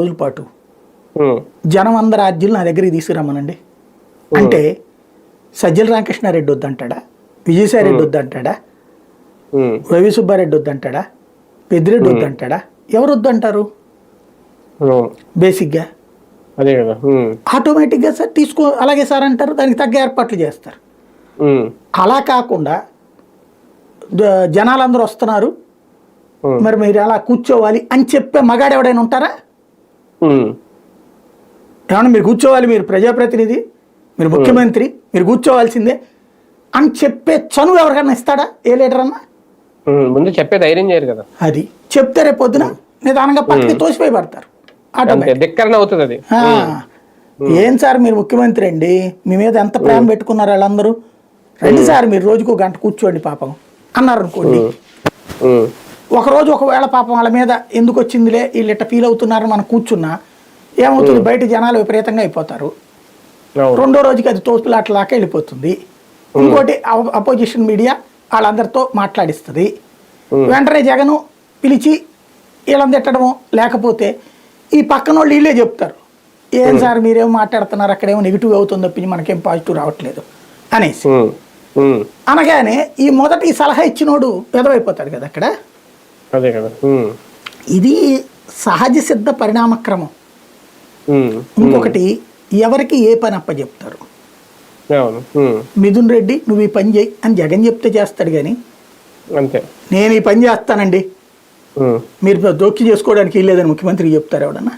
రోజుల పాటు జనం అందరు ఆర్జీలు నా దగ్గరికి తీసుకురమ్మనండి అంటే సజ్జల రామకృష్ణారెడ్డి వద్దంటాడా, విజయసాయి రెడ్డి వద్దంటాడా, రవి సుబ్బారెడ్డి వద్దంటాడా, పెద్దిరెడ్డి వద్దంటాడా, ఎవరు వద్దంటారు? బేసిక్గా అదే కదా, ఆటోమేటిక్గా సార్ తీసుకో అలాగే సార్ అంటారు, దానికి తగ్గ ఏర్పాట్లు చేస్తారు. అలా కాకుండా జనాలందరూ వస్తున్నారు మరి మీరు అలా కూర్చోవాలి అని చెప్పే మగాడు ఎవడైనా ఉంటారా? ఏమన్నా మీరు కూర్చోవాలి, మీరు ప్రజాప్రతినిధి, మీరు ముఖ్యమంత్రి, మీరు కూర్చోవాల్సిందే అని చెప్పే చనువు ఎవరికైనా ఇస్తాడా ఏ లీడర్ అన్నా? ముందు చెప్పే ధైర్యం చేయరు కదా. అది చెప్తే రేపు పొద్దున నిదానంగా పక్కకి తోసిపోయి పడతారు. అవుతుంది అది. ఏం సార్ మీరు ముఖ్యమంత్రి అండి, మీ మీద ఎంత ప్రేమ పెట్టుకున్నారు వాళ్ళందరూ, రండి సార్ మీరు రోజుకు గంట కూర్చోండి పాపం అన్నారు అనుకోండి. ఒకరోజు ఒకవేళ పాపం వాళ్ళ మీద ఎందుకు వచ్చిందిలే వీళ్ళు ఇట్లా ఫీల్ అవుతున్నారని మనం కూర్చున్నా ఏమవుతుంది, బయట జనాలు విపరీతంగా అయిపోతారు. రెండో రోజుకి అది తోపులాటలాగా వెళ్ళిపోతుంది. ఇంకోటి అపోజిషన్ మీడియా వాళ్ళందరితో మాట్లాడిస్తుంది. వెంటనే జగను పిలిచి వీళ్ళని తిట్టడము, లేకపోతే ఈ పక్కన వాళ్ళు వీళ్ళే చెప్తారు ఏం సార్ మీరేమో మాట్లాడుతున్నారు, అక్కడేమో నెగిటివ్ అవుతుంది తప్పించి మనకేం పాజిటివ్ రావట్లేదు అనేసి. అనగానే ఈ మొదటి సలహా ఇచ్చినోడు పెదవైపోతాడు కదా అక్కడ. అదే కదా, ఇది సహజ సిద్ధ పరిణామక్రమం. ఇంకొకటి ఎవరికి ఏ పని అప్పచెప్తారు. మిథున్ రెడ్డి నువ్వు ఈ పని చేయి అని జగన్ చెప్తే చేస్తాడు కానీ అంతే నేను ఈ పని చేస్తానండి మీరు దోక్కి చేసుకోవడానికి లేదని ముఖ్యమంత్రికి చెప్తారు ఎవడన్నా?